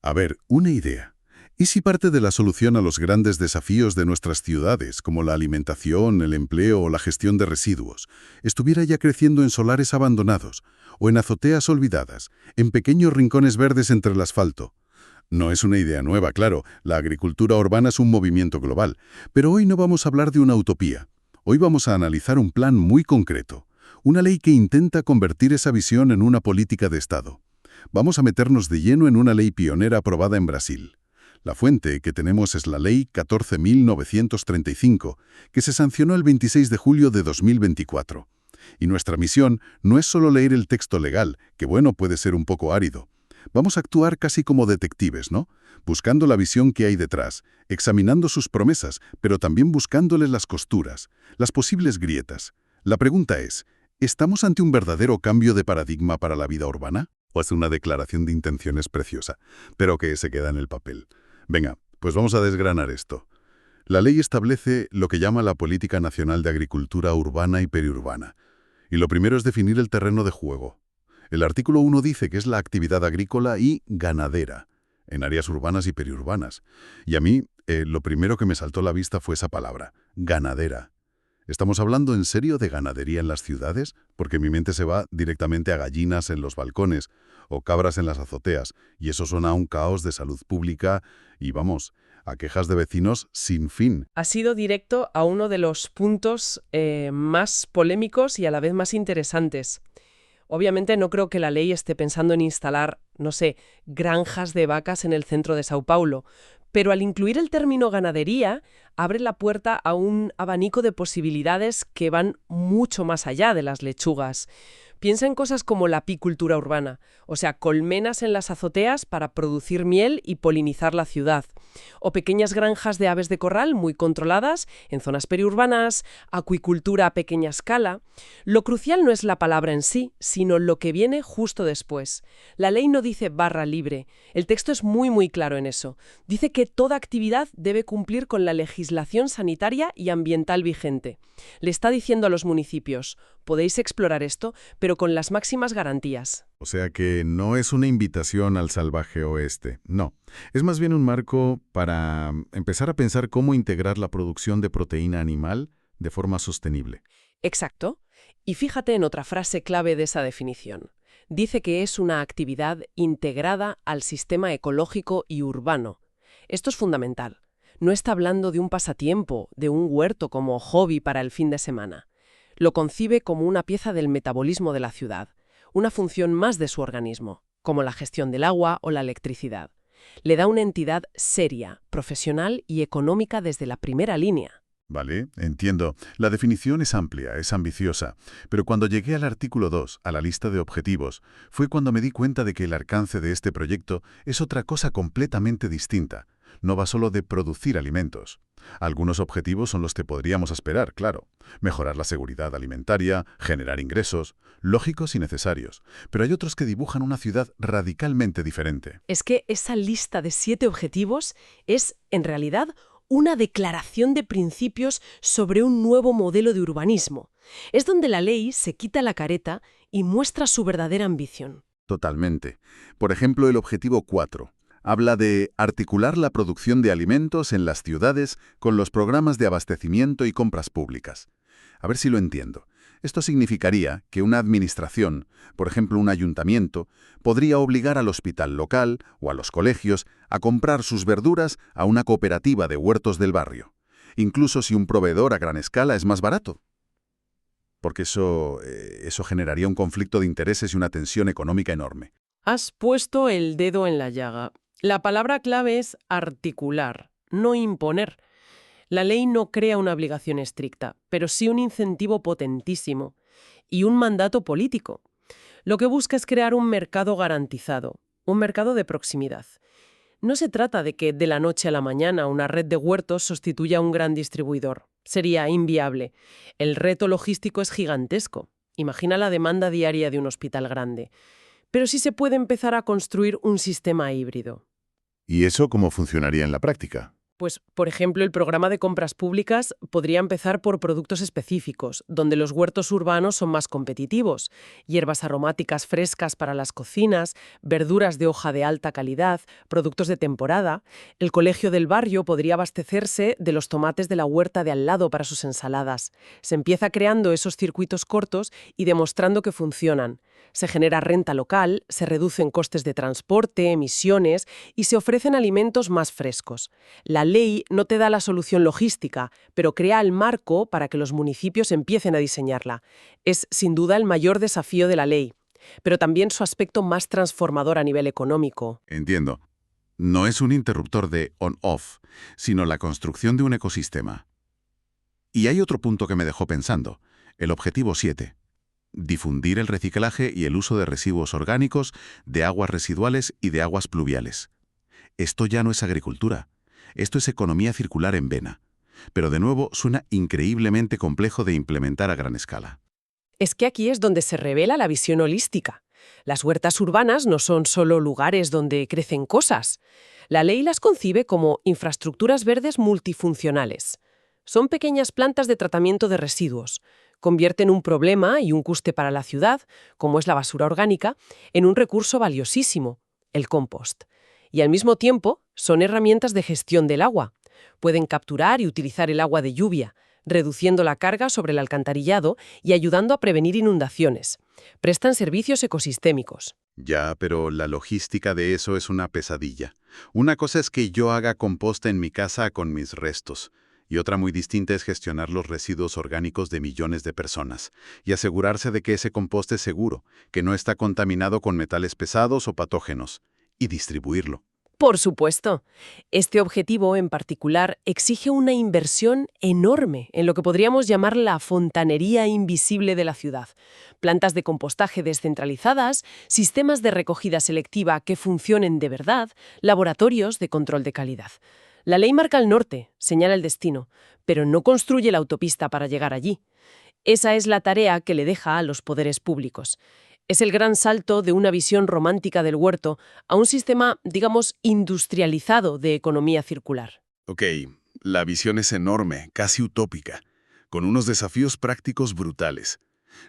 A ver, una idea. ¿Y si parte de la solución a los grandes desafíos de nuestras ciudades, como la alimentación, el empleo o la gestión de residuos, estuviera ya creciendo en solares abandonados, o en azoteas olvidadas, en pequeños rincones verdes entre el asfalto? No es una idea nueva, claro, la agricultura urbana es un movimiento global, pero hoy no vamos a hablar de una utopía. Hoy vamos a analizar un plan muy concreto, una ley que intenta convertir esa visión en una política de Estado. Vamos a meternos de lleno en una ley pionera aprobada en Brasil. La fuente que tenemos es la Ley 14.935, que se sancionó el 26 de julio de 2024. Y nuestra misión no es solo leer el texto legal, que bueno, puede ser un poco árido. Vamos a actuar casi como detectives, ¿no? Buscando la visión que hay detrás, examinando sus promesas, pero también buscándoles las costuras, las posibles grietas. La pregunta es, ¿estamos ante un verdadero cambio de paradigma para la vida urbana? ¿O es una declaración de intenciones preciosa, pero que se queda en el papel? Venga, pues vamos a desgranar esto. La ley establece lo que llama la Política Nacional de Agricultura Urbana y Periurbana. Y lo primero es definir el terreno de juego. El artículo 1 dice que es la actividad agrícola y ganadera, en áreas urbanas y periurbanas. Y a mí, lo primero que me saltó a la vista fue esa palabra, ganadera. ¿Estamos hablando en serio de ganadería en las ciudades? Porque mi mente se va directamente a gallinas en los balcones o cabras en las azoteas, y eso suena a un caos de salud pública y, vamos, a quejas de vecinos sin fin. Ha sido directo a uno de los puntos más polémicos y a la vez más interesantes. Obviamente no creo que la ley esté pensando en instalar, no sé, granjas de vacas en el centro de Sao Paulo, pero al incluir el término ganadería, abre la puerta a un abanico de posibilidades que van mucho más allá de las lechugas. Piensa en cosas como la apicultura urbana, o sea, colmenas en las azoteas para producir miel y polinizar la ciudad, o pequeñas granjas de aves de corral muy controladas en zonas periurbanas, acuicultura a pequeña escala. Lo crucial no es la palabra en sí, sino lo que viene justo después. La ley no dice barra libre, el texto es muy claro en eso. Dice que toda actividad debe cumplir con la legislación sanitaria y ambiental vigente. Le está diciendo a los municipios, podéis explorar esto, pero con las máximas garantías. O sea que no es una invitación al salvaje oeste, no. Es más bien un marco para empezar a pensar cómo integrar la producción de proteína animal de forma sostenible. Exacto. Y fíjate en otra frase clave de esa definición. Dice que es una actividad integrada al sistema ecológico y urbano. Esto es fundamental. No está hablando de un pasatiempo, de un huerto como hobby para el fin de semana. Lo concibe como una pieza del metabolismo de la ciudad, una función más de su organismo, como la gestión del agua o la electricidad. Le da una entidad seria, profesional y económica desde la primera línea. Vale, entiendo. La definición es amplia, es ambiciosa, pero cuando llegué al artículo 2, a la lista de objetivos, fue cuando me di cuenta de que el alcance de este proyecto es otra cosa completamente distinta. No va solo de producir alimentos. Algunos objetivos son los que podríamos esperar, claro. Mejorar la seguridad alimentaria, generar ingresos, lógicos y necesarios. Pero hay otros que dibujan una ciudad radicalmente diferente. Es que esa lista de 7 objetivos es, en realidad, una declaración de principios sobre un nuevo modelo de urbanismo. Es donde la ley se quita la careta y muestra su verdadera ambición. Totalmente. Por ejemplo, el objetivo 4. Habla de articular la producción de alimentos en las ciudades con los programas de abastecimiento y compras públicas. A ver si lo entiendo. Esto significaría que una administración, por ejemplo un ayuntamiento, podría obligar al hospital local o a los colegios a comprar sus verduras a una cooperativa de huertos del barrio, incluso si un proveedor a gran escala es más barato. Porque eso generaría un conflicto de intereses y una tensión económica enorme. Has puesto el dedo en la llaga. La palabra clave es articular, no imponer. La ley no crea una obligación estricta, pero sí un incentivo potentísimo y un mandato político. Lo que busca es crear un mercado garantizado, un mercado de proximidad. No se trata de que de la noche a la mañana una red de huertos sustituya a un gran distribuidor. Sería inviable. El reto logístico es gigantesco. Imagina la demanda diaria de un hospital grande. Pero sí se puede empezar a construir un sistema híbrido. ¿Y eso cómo funcionaría en la práctica? Pues, por ejemplo, el programa de compras públicas podría empezar por productos específicos, donde los huertos urbanos son más competitivos, hierbas aromáticas frescas para las cocinas, verduras de hoja de alta calidad, productos de temporada. El colegio del barrio podría abastecerse de los tomates de la huerta de al lado para sus ensaladas. Se empieza creando esos circuitos cortos y demostrando que funcionan. Se genera renta local, se reducen costes de transporte, emisiones y se ofrecen alimentos más frescos. La ley no te da la solución logística, pero crea el marco para que los municipios empiecen a diseñarla. Es, sin duda, el mayor desafío de la ley, pero también su aspecto más transformador a nivel económico. Entiendo. No es un interruptor de on-off, sino la construcción de un ecosistema. Y hay otro punto que me dejó pensando, el objetivo 7. Difundir el reciclaje y el uso de residuos orgánicos, de aguas residuales y de aguas pluviales. Esto ya no es agricultura. Esto es economía circular en vena. Pero de nuevo suena increíblemente complejo de implementar a gran escala. Es que aquí es donde se revela la visión holística. Las huertas urbanas no son solo lugares donde crecen cosas. La ley las concibe como infraestructuras verdes multifuncionales. Son pequeñas plantas de tratamiento de residuos. Convierten un problema y un coste para la ciudad, como es la basura orgánica, en un recurso valiosísimo, el compost. Y al mismo tiempo, son herramientas de gestión del agua. Pueden capturar y utilizar el agua de lluvia, reduciendo la carga sobre el alcantarillado y ayudando a prevenir inundaciones. Prestan servicios ecosistémicos. Ya, pero la logística de eso es una pesadilla. Una cosa es que yo haga composta en mi casa con mis restos, y otra muy distinta es gestionar los residuos orgánicos de millones de personas y asegurarse de que ese compost es seguro, que no está contaminado con metales pesados o patógenos, y distribuirlo. Por supuesto. Este objetivo en particular exige una inversión enorme en lo que podríamos llamar la fontanería invisible de la ciudad. Plantas de compostaje descentralizadas, sistemas de recogida selectiva que funcionen de verdad, laboratorios de control de calidad. La ley marca el norte, señala el destino, pero no construye la autopista para llegar allí. Esa es la tarea que le deja a los poderes públicos. Es el gran salto de una visión romántica del huerto a un sistema, digamos, industrializado de economía circular. Ok, la visión es enorme, casi utópica, con unos desafíos prácticos brutales.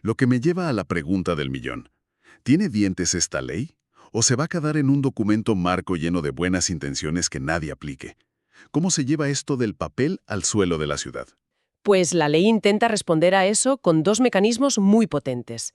Lo que me lleva a la pregunta del millón. ¿Tiene dientes esta ley? ¿O se va a quedar en un documento marco lleno de buenas intenciones que nadie aplique? ¿Cómo se lleva esto del papel al suelo de la ciudad? Pues la ley intenta responder a eso con dos mecanismos muy potentes.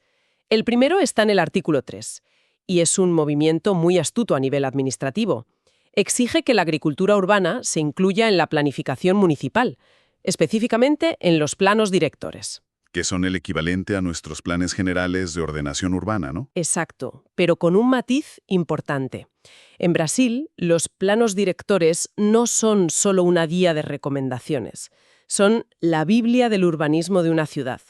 El primero está en el artículo 3, y es un movimiento muy astuto a nivel administrativo. Exige que la agricultura urbana se incluya en la planificación municipal, específicamente en los planos directores. Que son el equivalente a nuestros planes generales de ordenación urbana, ¿no? Exacto, pero con un matiz importante. En Brasil, los planos directores no son solo una guía de recomendaciones, son la Biblia del urbanismo de una ciudad,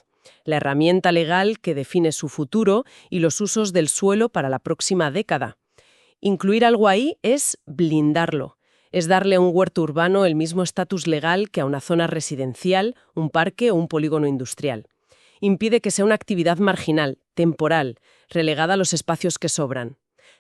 la herramienta legal que define su futuro y los usos del suelo para la próxima década. Incluir algo ahí es blindarlo, es darle a un huerto urbano el mismo estatus legal que a una zona residencial, un parque o un polígono industrial. Impide que sea una actividad marginal, temporal, relegada a los espacios que sobran.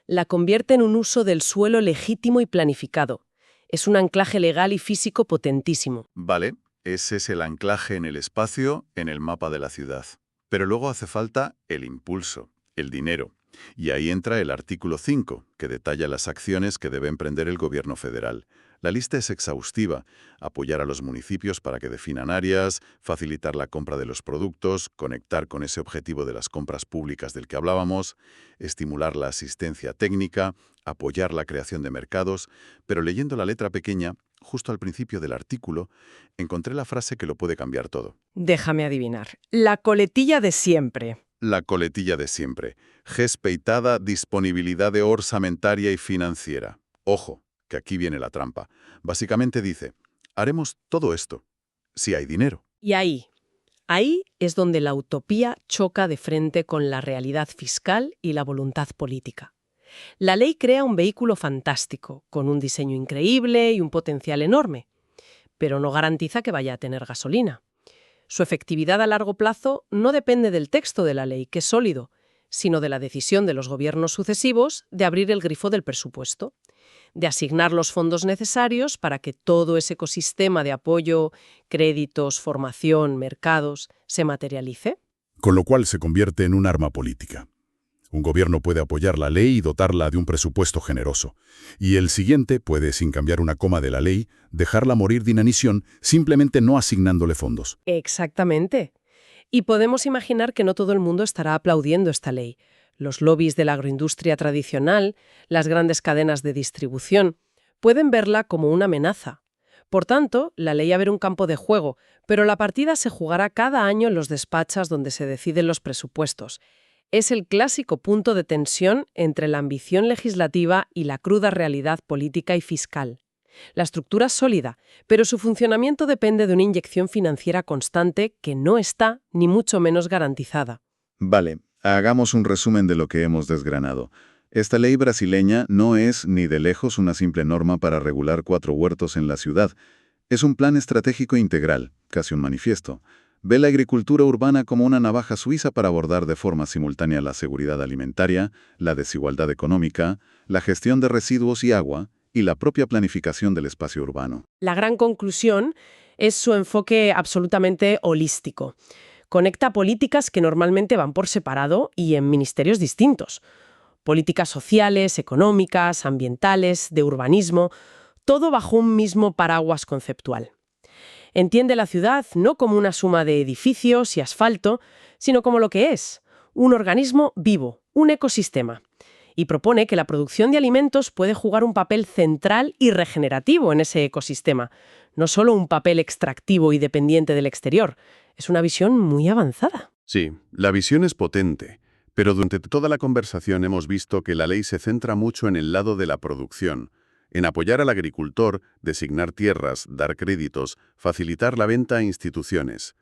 La convierte en un uso del suelo legítimo y planificado. Es un anclaje legal y físico potentísimo. Vale, ese es el anclaje en el espacio, en el mapa de la ciudad. Pero luego hace falta el impulso, el dinero. Y ahí entra el artículo 5, que detalla las acciones que debe emprender el gobierno federal. La lista es exhaustiva: apoyar a los municipios para que definan áreas, facilitar la compra de los productos, conectar con ese objetivo de las compras públicas del que hablábamos, estimular la asistencia técnica, apoyar la creación de mercados. Pero leyendo la letra pequeña, justo al principio del artículo, encontré la frase que lo puede cambiar todo. Déjame adivinar. La coletilla de siempre. La coletilla de siempre. Respeitada disponibilidad de orçamentaria y financiera. Ojo, que aquí viene la trampa. Básicamente dice, haremos todo esto, si hay dinero. Y ahí es donde la utopía choca de frente con la realidad fiscal y la voluntad política. La ley crea un vehículo fantástico, con un diseño increíble y un potencial enorme, pero no garantiza que vaya a tener gasolina. Su efectividad a largo plazo no depende del texto de la ley, que es sólido, sino de la decisión de los gobiernos sucesivos de abrir el grifo del presupuesto. de asignar los fondos necesarios para que todo ese ecosistema de apoyo, créditos, formación, mercados, se materialice. Con lo cual se convierte en un arma política. Un gobierno puede apoyar la ley y dotarla de un presupuesto generoso. Y el siguiente puede, sin cambiar una coma de la ley, dejarla morir de inanición simplemente no asignándole fondos. Exactamente. Y podemos imaginar que no todo el mundo estará aplaudiendo esta ley. Los lobbies de la agroindustria tradicional, las grandes cadenas de distribución, pueden verla como una amenaza. Por tanto, la ley abre un campo de juego, pero la partida se jugará cada año en los despachos donde se deciden los presupuestos. Es el clásico punto de tensión entre la ambición legislativa y la cruda realidad política y fiscal. La estructura es sólida, pero su funcionamiento depende de una inyección financiera constante que no está, ni mucho menos, garantizada. Vale, hagamos un resumen de lo que hemos desgranado. Esta ley brasileña no es ni de lejos una simple norma para regular 4 huertos en la ciudad. Es un plan estratégico integral, casi un manifiesto. Ve la agricultura urbana como una navaja suiza para abordar de forma simultánea la seguridad alimentaria, la desigualdad económica, la gestión de residuos y agua, y la propia planificación del espacio urbano. La gran conclusión es su enfoque absolutamente holístico. Conecta políticas que normalmente van por separado y en ministerios distintos. Políticas sociales, económicas, ambientales, de urbanismo, todo bajo un mismo paraguas conceptual. Entiende la ciudad no como una suma de edificios y asfalto, sino como lo que es, un organismo vivo, un ecosistema. Y propone que la producción de alimentos puede jugar un papel central y regenerativo en ese ecosistema, no solo un papel extractivo y dependiente del exterior. Es una visión muy avanzada. Sí, la visión es potente, pero durante toda la conversación hemos visto que la ley se centra mucho en el lado de la producción, en apoyar al agricultor, designar tierras, dar créditos, facilitar la venta a instituciones.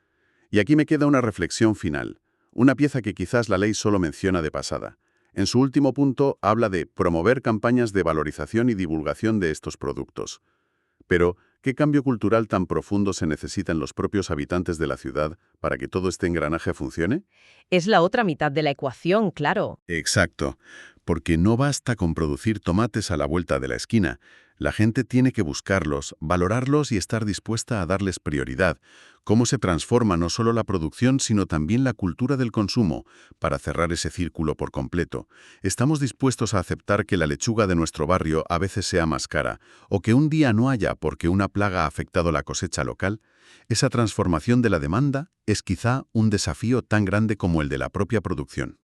Y aquí me queda una reflexión final, una pieza que quizás la ley solo menciona de pasada. En su último punto habla de promover campañas de valorización y divulgación de estos productos. Pero, ¿qué cambio cultural tan profundo se necesita en los propios habitantes de la ciudad para que todo este engranaje funcione? Es la otra mitad de la ecuación, claro. Exacto, porque no basta con producir tomates a la vuelta de la esquina. La gente tiene que buscarlos, valorarlos y estar dispuesta a darles prioridad. Cómo se transforma no solo la producción, sino también la cultura del consumo, para cerrar ese círculo por completo. ¿Estamos dispuestos a aceptar que la lechuga de nuestro barrio a veces sea más cara, o que un día no haya porque una plaga ha afectado la cosecha local? Esa transformación de la demanda es quizá un desafío tan grande como el de la propia producción.